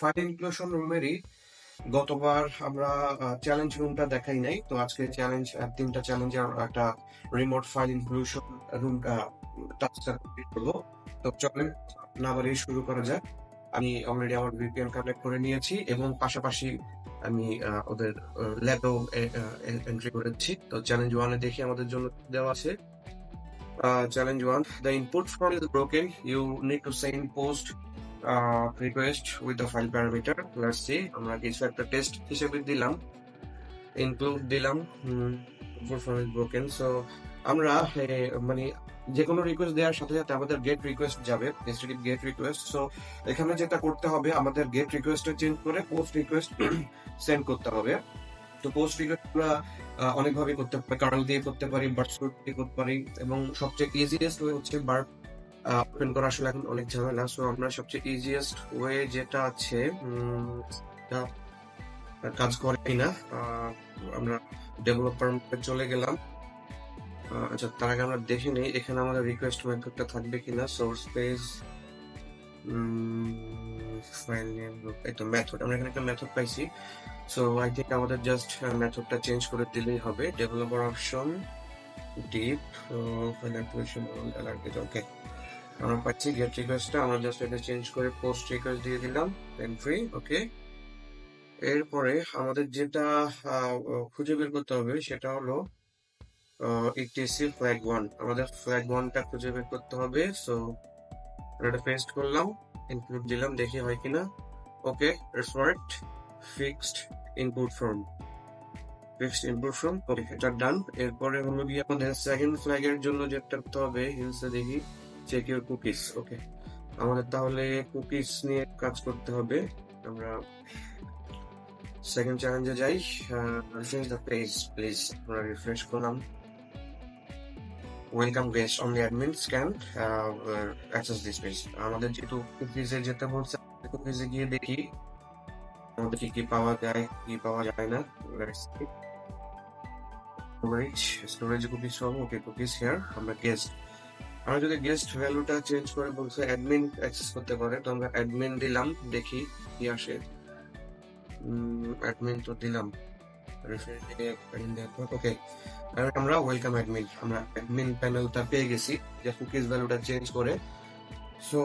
File inclusion রুমেরই গতবার আমরা challenge রুমটা দেখাই নাই, তো আজকে তিনটা চ্যালেঞ্জের একটা রিমোট ফাইল ইনক্লুশন রুম টাস্কটা কমপ্লিট করবো। তো চলেন না বাড়িয়ে শুরু করা যাক। আমি অলরেডি আমার ভিপিএন কানেক্ট করে নিয়েছি এবং পাশাপাশি আমি ওদের ল্যাবেও এন্ট্রি করেছি। তো চ্যালেঞ্জ ওয়ানে দেখি আমাদের জন্য দেওয়া আছে। Challenge 1, the input form is broken. You need to send post request with the file parameter. Let's see. আমরা কিছু একটা টেস্ট হিসেবে দিলাম, ইনক্লুড দিলাম, input form is broken. So আমরা মানে যে কোনো রিকোয়েস্ট দেওয়ার সাথে সাথে আমাদের গেট রিকোয়েস্ট যাবে, ইনস্টেড গেট রিকোয়েস্ট। সো এখানে যেটা করতে হবে, আমাদের গেট রিকোয়েস্টটা চেঞ্জ করে পোস্ট রিকোয়েস্ট সেন্ড করতে হবে। তো পোস্ট রিকোয়েস্ট আমরা অনেকভাবে করতে পারি, কার্ল দিয়ে করতে পারি, বার্ড স্ক্রিপ্ট দিয়ে করতে পারি, এবং সবচেয়ে ইজিয়েস্ট ওয়ে হচ্ছে বার্ড ওপেন করা আসলে এখন অনেক ঝামেলা। সো আমরা সবচেয়ে ইজিয়েস্ট ওয়ে যেটা আছে কাজ করে কিনা, আমরা ডেভেলপার চলে গেলাম। আচ্ছা, তার আগে আমরা দেখে নিই এখানে আমাদের রিকোয়েস্ট মেথডটা থাকবে কিনা। সোর্স পেজ, ফাইল নেম, এই তো মেথড, আমরা এখানে একটা মেথড পাইছি। সো আই থিঙ্ক আমাদের জাস্ট মেথডটা চেঞ্জ করে দিলেই হবে। Developer option, deep file application, okay, আমরা পাচ্ছি গেট রিকোয়েস্টটা। আমরা জাস্ট এটা চেঞ্জ করে পোস্ট রিকোয়েস্ট দিয়ে দিলাম, এন্ট্রি, ওকে। এরপরে আমাদের যেটা খুঁজে বের করতে হবে সেটা হলো ইটিসি ফ্ল্যাগ 1। আমাদের ফ্ল্যাগ 1টা খুঁজে বের করতে হবে। সো এটা পেস্ট করলাম, ইনক্লুড দিলাম, দেখি হয় কিনা। Okay, it's worked. Fixed input form, okay, এটা ডান। এরপরে হলো গিয়ে আমাদের সেকেন্ড ফ্ল্যাগের জন্য যেটা করতে হবে, হিলসে দেখি চেক ইউর কুকিজ। ওকে, আমাদের তাহলে কুকিজ নিয়ে কাজ করতে হবে। আমরা সেকেন্ড চ্যালেঞ্জে যাই। চেঞ্জ দ্য পেজ প্লিজ, আমরা রিফ্রেশ করলাম। Welcome guest, only admins can access this page. আমাদের যেহেতু কুকিজে যেতে বলছে, কুকিজে গিয়ে দেখি আমাদের কি পাওয়া যায়, কি পাওয়া যায় না। স্টোরেজ কুকিজ সব, ওকে, কুকিজ হিয়ার। আমরা গেস্ট, আমরা যদি গেস্ট ভ্যালুটা চেঞ্জ করে বলছে অ্যাডমিন অ্যাক্সেস করতে পারে, তো আমরা অ্যাডমিন দিলাম, দেখি কি আসে। অ্যাডমিন তো দিলাম, ওকে, আমরা ওয়েলকাম অ্যাডমিন, আমরা অ্যাডমিন প্যানেলটা পেয়ে গেছি যে কুকিজ ভ্যালুটা চেঞ্জ করে। সো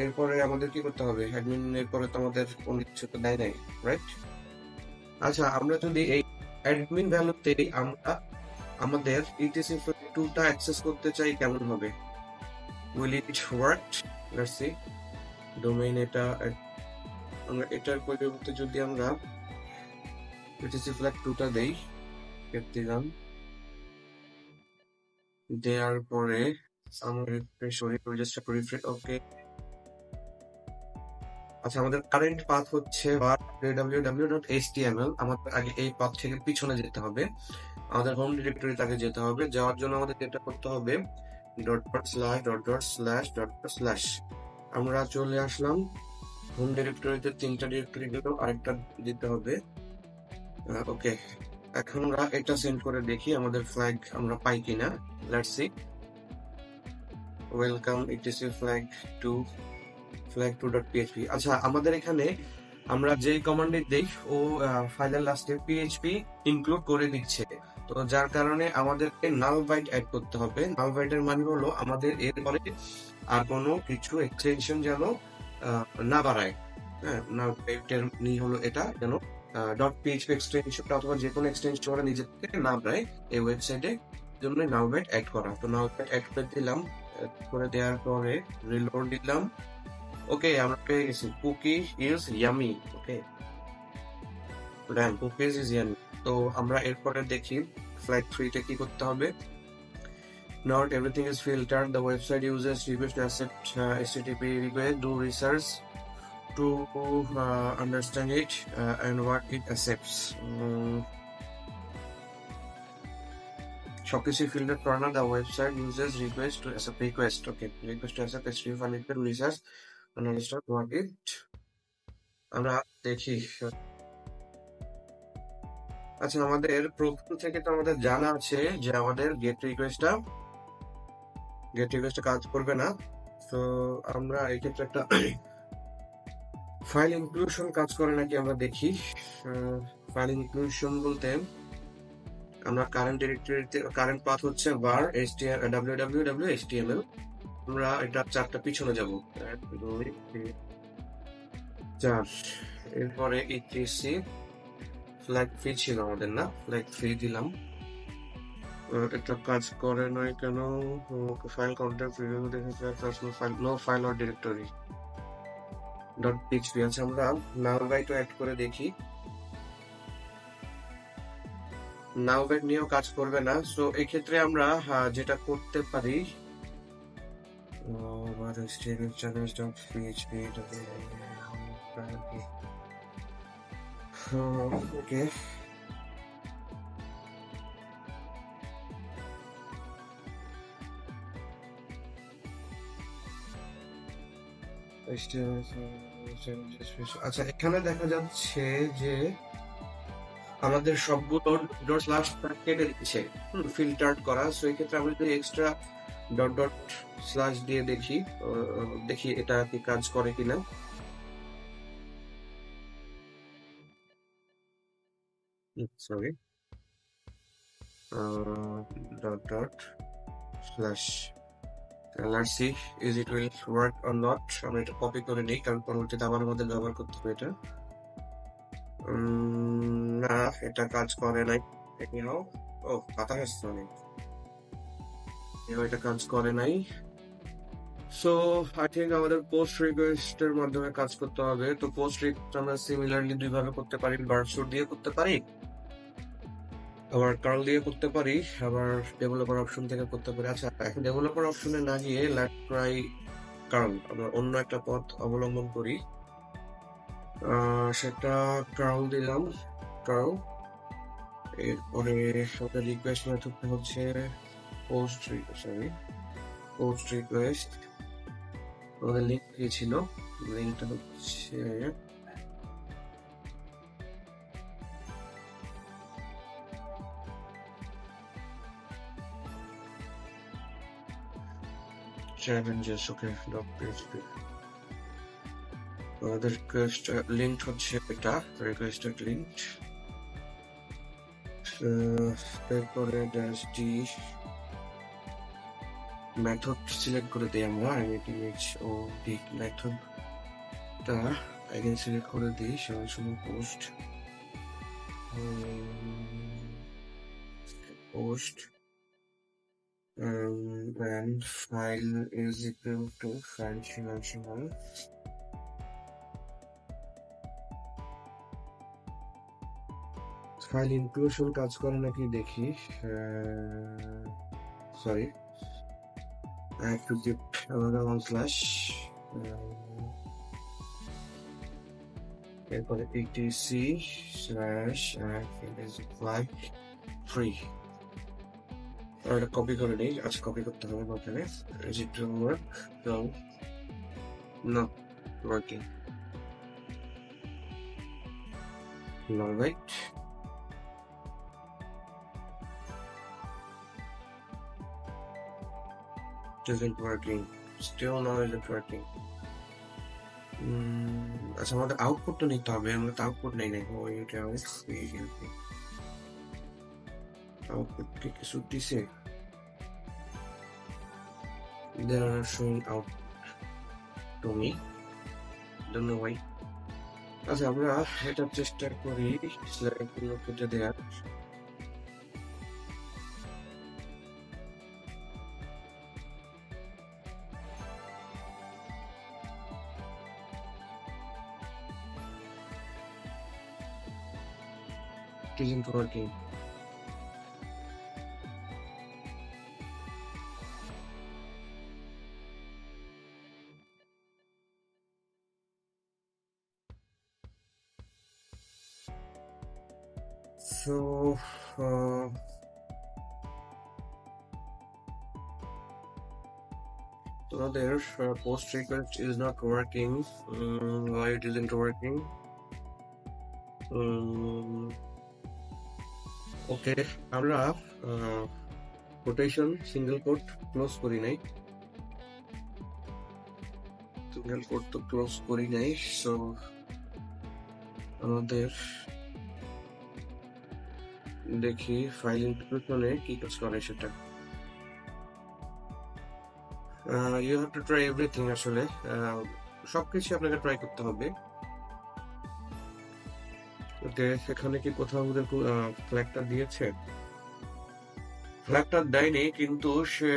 এরপরে আমাদের কি করতে হবে? অ্যাডমিন এর পরে তো আমাদের কোনো কিছু তো দেয় নাই, রাইট? আচ্ছা, আমরা যদি এই অ্যাডমিন ভ্যালুতে আমরা আমাদের ইটিসি 2টা অ্যাক্সেস করতে চাই, কেমন হবে? Will it work? Let's see. Domain এটা, আমরা এটার পরিবর্তে যদি আমরা ইটিসি ফ্ল্যাগ 2টা দেই, দিলাম, দেওয়ার পরে আমরা রিফ্রেশ রিফ্রেশ, ওকে। আচ্ছা, আমাদের কারেন্ট পাথ হচ্ছে www.html। আমাদের আগে এই পাথ থেকে পিছনে যেতে হবে, আমাদের হোম ডিরেক্টরি তাকে যেতে হবে। যাওয়ার জন্য আমাদের যেটা করতে হবে ///// আমরা চলে আসলাম হোম ডিরেক্টরিতে। 3টা ডিরেক্টরি গেল, আরেকটা দিতে হবে, ওকে। এখন আমরা এটা সেন্ড করে দেখি আমাদের ফ্ল্যাগ আমরা পাই কিনা। Let's see. Welcome etc flag 2, flag2.php। আচ্ছা, আমাদের এখানে আমরা যে কমান্ডে দেই ও ফাইলের লাস্টে পিএইচপি ইনক্লুড করে দিচ্ছে, তো যার কারণে আমাদেরকে নাল বাইট অ্যাড করতে হবে। নাল বাইটের মানে হলো আমাদের এরপরে আর কোনো কিছু এক্সটেনশন যেন না বাড়ায়। হ্যাঁ, নাল বাইটের নিয়ে হলো এটা, যেন .php এক্সটেনশনটা অথবা যে কোনো এক্সটেনশন ওরা নিজে থেকে না বাড়ায় এই ওয়েবসাইটে, জন্য নাল বাইট অ্যাড করা। তো নাল বাইট অ্যাড করে দিলাম, করে দেওয়ার পরে রিলোড দিলাম, ওকে, আমরা পেয়ে গেছি cookie is yummy. Okay, done, cookies is yummy. তো আমরা এরপরে দেখি ফ্ল্যাগ 3 তে কি করতে হবে। Not everything is filtered. The website uses request to accept HTTP request. Do research to understand it and what it accepts. সবকিছু ফিল্টার করে না। The website uses request to accept request. Okay, request to accept HTTP file to research and understand what it. আমরা দেখি। আচ্ছা, আমাদের প্রথম থেকে তো আমাদের জানা আছে যে আমাদের গেট রিকোয়েস্টটা কাজ করবে না। তো আমরা এই ক্ষেত্রে একটা ফাইল ইনক্লুশন কাজ করে নাকি আমরা দেখি। ফাইল ইনক্লুশন বলতে আমরা কারেন্ট ডিরেক্টরিতে কারেন্ট পাথ হচ্ছে var www.html। আমরা এটা 4টা পিছনে যাব, 1 2 3 4। এরপরে etc ফ্ল্যাগ ফ্রি ছিল আমাদের, না ফ্ল্যাগ ফ্রি দিলাম। এটা কাজ করে নয় কেন? File content file no file or directory dot PHP আছে। আমরা নাউবাইট অ্যাড করে দেখি। নাউবাইট নিয়েও কাজ করবে না। সো এই ক্ষেত্রে আমরা যেটা করতে পারি, ওকে আচ্ছা, এখানে দেখা যাচ্ছে যে আমাদের সবগুলো ডট স্ল্যাশ কেটে দিচ্ছে ফিল্টার করা। সো এই ক্ষেত্রে আমরা যদি এক্সট্রা ডট ডট স্ল্যাশ দিয়ে দেখি, দেখি এটা কি কাজ করে কিনা। Sorry, dot dot slash let's see is it will work or not। আমরা এটা কপি করে নিই, কারণ পরবর্তীতে আবার আমাদের ব্যবহার করতে হবে এটা। না, এটা কাজ করে নাই। ও কথা হচ্ছে অনেক, এটা কাজ করে নাই। সো আই থিঙ্ক আমাদের পোস্ট রিকোয়েস্ট এর মাধ্যমে কাজ করতে হবে। তো পোস্ট রিকোয়েস্ট আমরা সিমিলারলি দুইভাবে করতে পারি, বার্ডসুট দিয়ে করতে পারি, আবার কার্ল দিয়ে করতে পারি, আবার ডেভেলপার অপশন থেকে করতে পারি। আচ্ছা, এখন ডেভেলপার অপশনে না গিয়ে লেট ট্রাই কার্ল। আমরা অন্য একটা পথ অবলম্বন করি, সেটা কার্ল দিলাম, কার্ল। এরপরে আমাদের রিকোয়েস্ট মেথডটা হচ্ছে পোস্ট রিকোয়েস্ট। আমাদের লিঙ্ক দিয়েছিল, লিঙ্কটা হচ্ছে challenges, okay, .php। আমাদের রিকোয়েস্ট লিঙ্ক হচ্ছে এটা, রিকোয়েস্টেড লিঙ্ক। তারপরে ড্যাশ ডি মেথড সিলেক্ট করে দিই আমরা, মেথডটা আগে সিলেক্ট করে দিই। সরাসরি post and file is equal to functional file inclusion কাজ করে নাকি দেখি। Sorry, I have to give another one slash, এরপরে etc slash flag free। আর এটা কপি করে নিই, আচ্ছা কপি করতে হবে ওখানে। Is it will work? No, not working. No, right? Isn't working. Still now isn't working. আচ্ছা, আমাদের আউটপুটটা নিতে হবে, আমরা তো আউটপুট নেই নাই। আউটপুট কি কিছু দিছে? They are showing out to me, don't know why। আচ্ছা, আমরা এটা চেষ্টা করি কেটে দেওয়ার। It isn't working. So their post request is not working. Why it isn't working? ওকে, আমরা কোটেশন সিঙ্গেল কোট ক্লোজ করি নাই, সিঙ্গেল কোট তো ক্লোজ করি নাই। সো আমাদের দেখি ফাইল ইনক্লুশনে কি কাজ করে সেটা। You have to try everything. আসলে সবকিছু আপনাকে ট্রাই করতে হবে। ওকে, এখানে কি কোথাও আমাদের ফ্ল্যাগটা দিয়েছে? ফ্ল্যাগটা দেয়নি, কিন্তু সে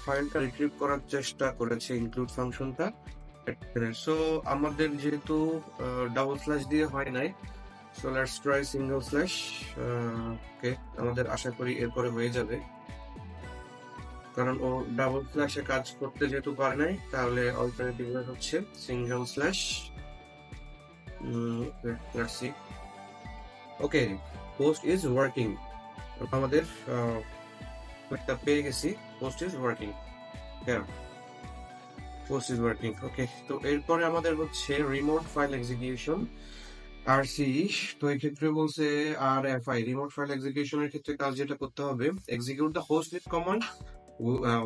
ফাইলটা রিট্রিভ করার চেষ্টা করেছে ইনক্লুড ফাংশনটা। সো আমাদের যেহেতু ডাবল স্ল্যাশ দিয়ে হয় নাই, so let's try single slash. Okay, আমাদের আশা করি এরপরে হয়ে যাবে, কারণ ও ডাবল স্ল্যাশে কাজ করতে যেহেতু পারে নাই, তাহলে অল্টারনেটিভ হচ্ছে single slash. Let's see. Okay, post is working. আমাদের একটা পেয়ে গেছি, পোস্ট ইজ ওয়ার্কিং। হ্যাঁ, পোস্ট ইজ ওয়ার্কিং। ওকে, তো এরপরে আমাদের হচ্ছে রিমোট ফাইল এক্সিকিউশন, আরসি। তো এই ক্ষেত্রে বলছে আরএফআই, রিমোট ফাইল এক্সিকিউশনের ক্ষেত্রে কাজ যেটা করতে হবে, execute the host with command,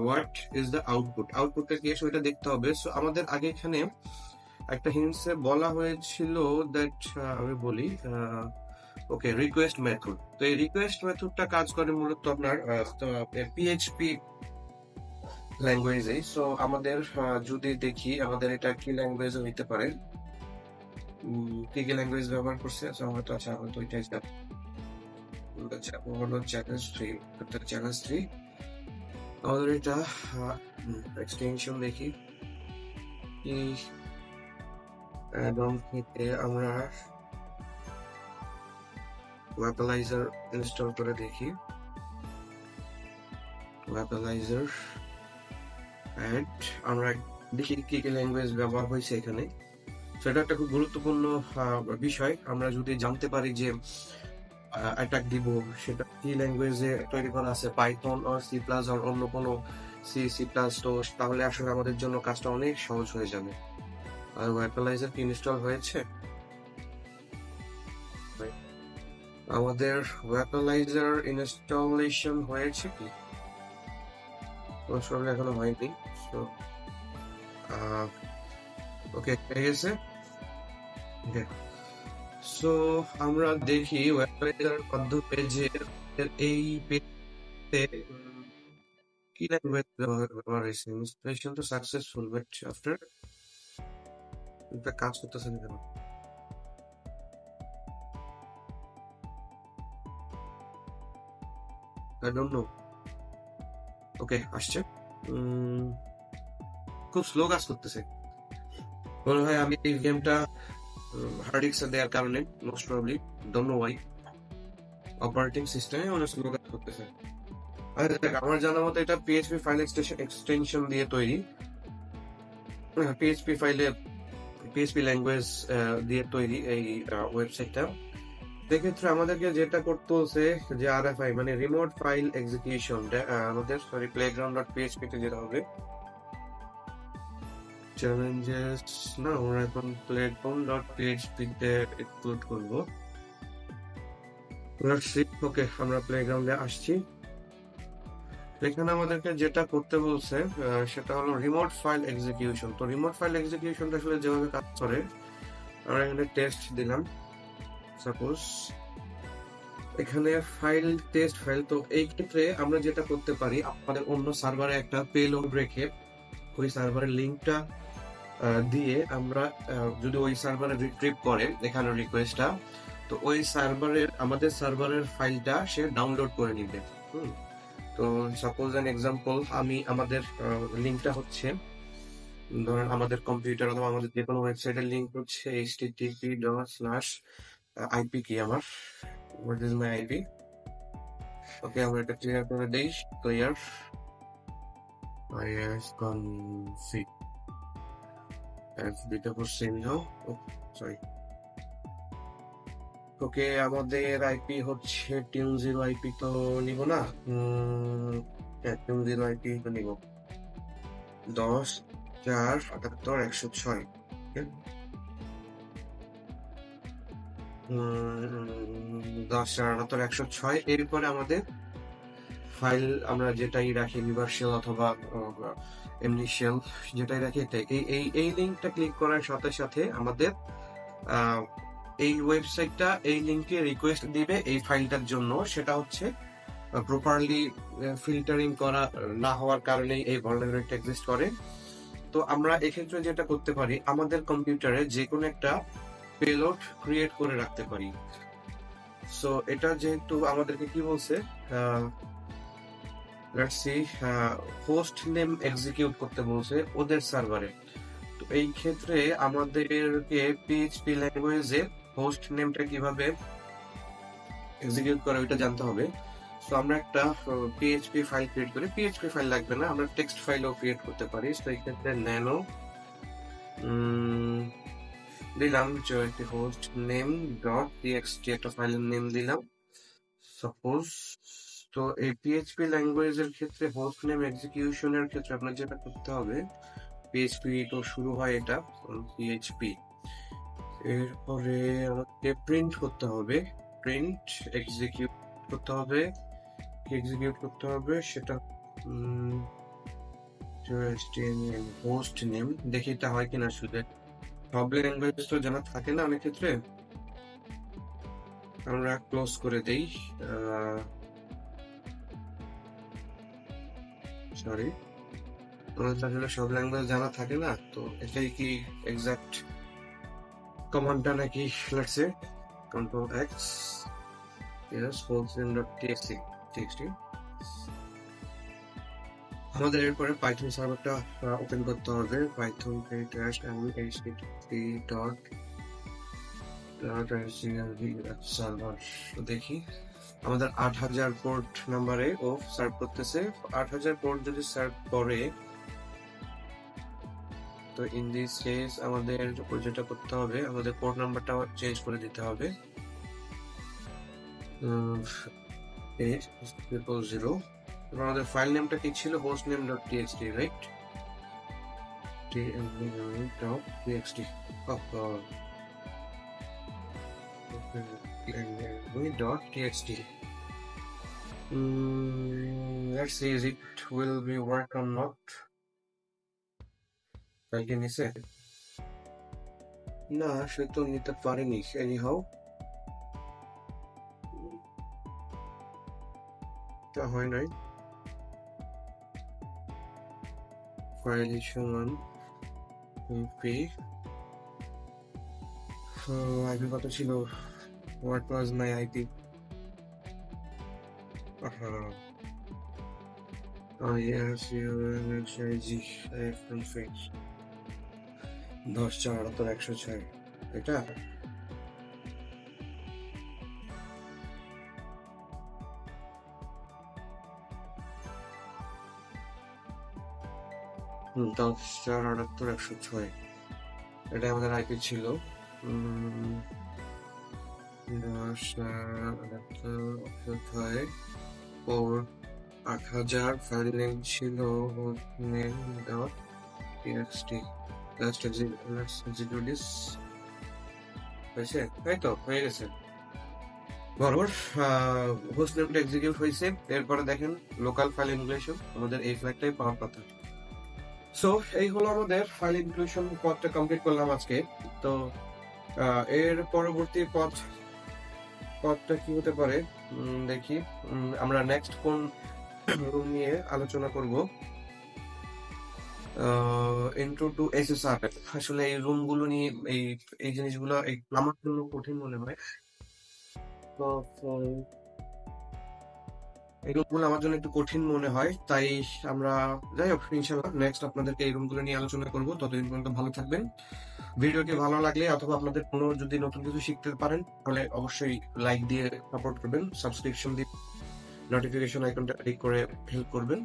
what is the output, আউটপুটটা কি আছে ওইটা দেখতে হবে। সো আমাদের আগে এখানে একটা হিন্টসে বলা হয়েছিল দ্যাট, আমি বলি, ওকে, রিকোয়েস্ট মেথড। তো এই রিকোয়েস্ট মেথডটা কাজ করে মূলত আপনার পিএইচপি ল্যাঙ্গুয়েজে। সো আমাদের যদি দেখি আমাদের এটা কি ল্যাঙ্গুয়েজ হইতে পারে, কি কি ল্যাঙ্গুয়েজ ব্যবহার করছে, হয়তো আচ্ছা হয়তো ওইটাই চ্যালেঞ্জ 3। আমাদের এটা এক্সটেনশন দেখি কি অ্যাডন থেকে আমরা ওয়েবলাইজার ইনস্টল করে দেখি। ওয়েবলাইজার অ্যাড, আমরা দেখি কি কি ল্যাঙ্গুয়েজ ব্যবহার হয়েছে এখানে। সেটা একটা খুব গুরুত্বপূর্ণ বিষয়। আমরা যদি জানতে পারি যে অ্যাটাক দিব সেটা কি ল্যাঙ্গুয়েজে তৈরি করা আছে, পাইথন আর সি প্লাস আর অন্য কোনো সি প্লাস, তো তাহলে আসলে আমাদের জন্য কাজটা অনেক সহজ হয়ে যাবে। আর ওয়েবলাইজার কি ইনস্টল হয়েছে? আমাদের ওয়েবলাইজার ইনস্টলেশন হয়েছে কি? এখনো হয়নি। সো ওকে, হয়ে গেছে। ওকে, সো আমরা দেখি ওয়েবলাইজারের মাধ্যমে যে এই পেজে কি ল্যাঙ্গুয়েজ ব্যবহার হয়েছে। ইনস্টলেশন তো সাকসেসফুল, বাট আফটার এটা কাজ করতেছে না কেন? I don't know. ওকে, আসছে। খুব স্লো কাজ করতেছে মনে হয়। আমি এই গেমটা হার্ড ডিস্কে দেওয়ার কারণে, most probably, don't know Y, operating সিস্টেমে অনেক স্লো কাজ করতেছে। আমার জানা মতো এটা পিএইচপি ফাইল এক্সটেনশন দিয়ে তৈরি, পিএইচপি ফাইলে পিএইচপি ল্যাঙ্গুয়েজ দিয়ে তৈরি এই ওয়েবসাইটটা। সেক্ষেত্রে আমাদেরকে যেটা করতে হচ্ছে যে আরএফআই মানে রিমোট ফাইল এক্সিকিউশন, আমাদের playground.php তে যেতে হবে। চ্যালেঞ্জেস না, আমরা এখন playground.php তে ইনক্লুড করব। ওকে, আমরা প্লেগ্রাউন্ডে আসছি। এখানে আমাদেরকে যেটা করতে বলছে সেটা হলো রিমোট ফাইল এক্সিকিউশন। তো রিমোট ফাইল এক্সিকিউশনটা আসলে যেভাবে কাজ করে, আমরা এখানে টেস্ট দিলাম সাপোজ, এখানে ফাইল টেস্ট ফাইল। তো এই ক্ষেত্রে আমরা যেটা করতে পারি, আমাদের অন্য সার্ভারে একটা পেলোড রেখে ওই সার্ভারের লিঙ্কটা দিয়ে আমরা যদি ওই সার্ভারে রিট্রিভ করে এখানে রিকোয়েস্টটা, তো ওই সার্ভারের আমাদের সার্ভারের ফাইলটা সে ডাউনলোড করে নিবে। তো সাপোজ অ্যান এক্সাম্পল, আমি আমাদের লিঙ্কটা হচ্ছে, ধরেন আমাদের কম্পিউটার অথবা আমাদের যে কোনো ওয়েবসাইটের লিঙ্ক হচ্ছে http:/IP কি আমার, হোয়াট ইজ মাই আইপি। ওকে, আমরা এটা ক্লিয়ার করে দেই, ক্লিয়ার config fbটা করছি নাও, সরি। ওকে, আমাদের আইপি হচ্ছে টিউন0 আইপি, তো নিব না, টিউন0 আইপি তো নিব 10.4.78.106। 10.4.78.106। এরপরে আমাদের ফাইল আমরা যেটাই রাখি, ইউনিভার্সাল অথবা এমনি শেল যেটাই রাখি, এই লিঙ্কটা ক্লিক করার সাথে সাথে আমাদের এই ওয়েবসাইটটা এই লিঙ্কে রিকোয়েস্ট দিবে এই ফাইলটার জন্য, সেটা হচ্ছে প্রপারলি ফিল্টারিং করা না হওয়ার কারণেই এই ভালনারেবিলিটি এক্সিস্ট করে। তো আমরা এক্ষেত্রে যেটা করতে পারি, আমাদের কম্পিউটারে যে কোনো একটা পেলোড ক্রিয়েট করে রাখতে পারি। সো এটা যেহেতু আমাদেরকে কি বলছে, let's see, host name execute করতে বলছে ওদের সার্ভারে। তো এই ক্ষেত্রে আমাদেরকে পিএইচপি ল্যাঙ্গুয়েজে হোস্ট নেমটা কিভাবে এক্সিকিউট করে ওইটা জানতে হবে। সো আমরা একটা পিএইচপি ফাইল ক্রিয়েট করি, পিএইচপি ফাইল লাগবে না, আমরা টেক্সট ফাইলও ক্রিয়েট করতে পারি। তো এই ক্ষেত্রে ন্যানো দিলাম যে একটি হোস্ট নেম ডট টিএক্সটি একটা ফাইলের নেম দিলাম সাপোজ। তো এই পিএইচপি ল্যাঙ্গুয়েজের ক্ষেত্রে হোস্ট নেম এক্সিকিউশনের ক্ষেত্রে আপনার যেটা করতে হবে, পিএইচপি তো শুরু হয় এটা পিএইচপি, এরপরে আমাকে প্রিন্ট করতে হবে, প্রিন্ট এক্সিকিউট করতে হবে, এক্সিকিউট করতে হবে সেটা হোস্ট নেম। দেখি এটা হয় কিনা, আসলে সব ল্যাঙ্গুয়েজ তো জানা থাকে না অনেক ক্ষেত্রে। আমরা ক্লোজ করে দেই, সরি, আসলে সব ল্যাঙ্গুয়েজ জানা থাকে না, তো এটাই কি এক্সাক্ট কমান্ডটা নাকি? Let's say control x, yes hostname.txt। আমাদের এরপরে পাইথন সার্ভারটা ওপেন করতে হবে, পাইথন সার্ভার। দেখি আমাদের 8000 পোর্ট নাম্বারে ও সার্ভ করতেছে। 8000 পোর্ট যদি সার্ভ করে, তো ইন দিস কেস আমাদের যেটা করতে হবে, আমাদের পোর্ট নাম্বারটা চেঞ্জ করে দিতে হবে, 000। আমাদের ফাইল নেমটা কি ছিল, hostname.txt, right? txt .txt। Let's see if it will be work or not. ফাইলটি নিছে না, সে তো নিতে পারেনি। এনিহাউ তা হয় নাই, ফাইল সমান পি, আইপি কত ছিল, what was my IP, yes you জি 10.4.106 এটা। দশ চার 10.4.106 এটা আমাদের আইপি ছিল। 10.4.106 ও 8000 ফাইল নেম ছিল hostname.txt। let's execute this। হয়েছে, তাই তো হয়ে গেছে বরাবর। হোস্ট নেমটা এক্সিকিউট হয়েছে। এরপরে দেখেন লোকাল ফাইল ইনক্লুশন, আমাদের এই ফ্ল্যাগটাই পাওয়ার কথা। সো এই হলো আমাদের ফাইল ইনক্লুশন পথটা কমপ্লিট করলাম আজকে। তো এর পরবর্তী পথটা কি হতে পারে দেখি, আমরা নেক্সট কোন রুম নিয়ে আলোচনা করব। Intro to SSR. আসলে এই রুমগুলো নিয়ে এই জিনিসগুলো আমার জন্য কঠিন মনে হয়, তো এই রুমগুলো আমার জন্য একটু কঠিন মনে হয়, তাই আমরা যাই হোক ইনশাআল্লাহ নেক্সট আপনাদেরকে এই রুমগুলো নিয়ে আলোচনা করবো। ততদিন পর্যন্ত ভালো থাকবেন। ভিডিওটি ভালো লাগলে অথবা আপনাদের কোনো যদি নতুন কিছু শিখতে পারেন তাহলে অবশ্যই লাইক দিয়ে সাপোর্ট করবেন, সাবস্ক্রিপশন দিয়ে নোটিফিকেশন আইকনটা ক্লিক করে হেল্প করবেন।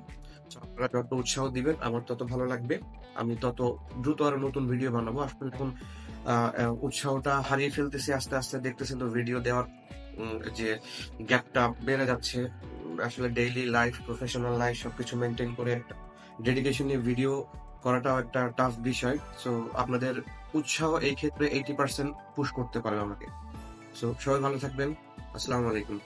আপনারা যত উৎসাহ দিবেন আমার তত ভালো লাগবে, আমি তত দ্রুত আরো নতুন ভিডিও বানাবো। আসলে এখন উৎসাহটা হারিয়ে ফেলতেছি আস্তে আস্তে, দেখতেছেন তো ভিডিও দেওয়ার যে গ্যাপটা বেড়ে যাচ্ছে। আসলে ডেইলি লাইফ, প্রফেশনাল লাইফ সবকিছু মেনটেন করে একটা ডেডিকেশন নিয়ে ভিডিও করাটাও একটা টাফ বিষয়। সো আপনাদের উৎসাহ এই ক্ষেত্রে 80% পুশ করতে পারবে আমাকে। সো সবাই ভালো থাকবেন, আসসালামু আলাইকুম।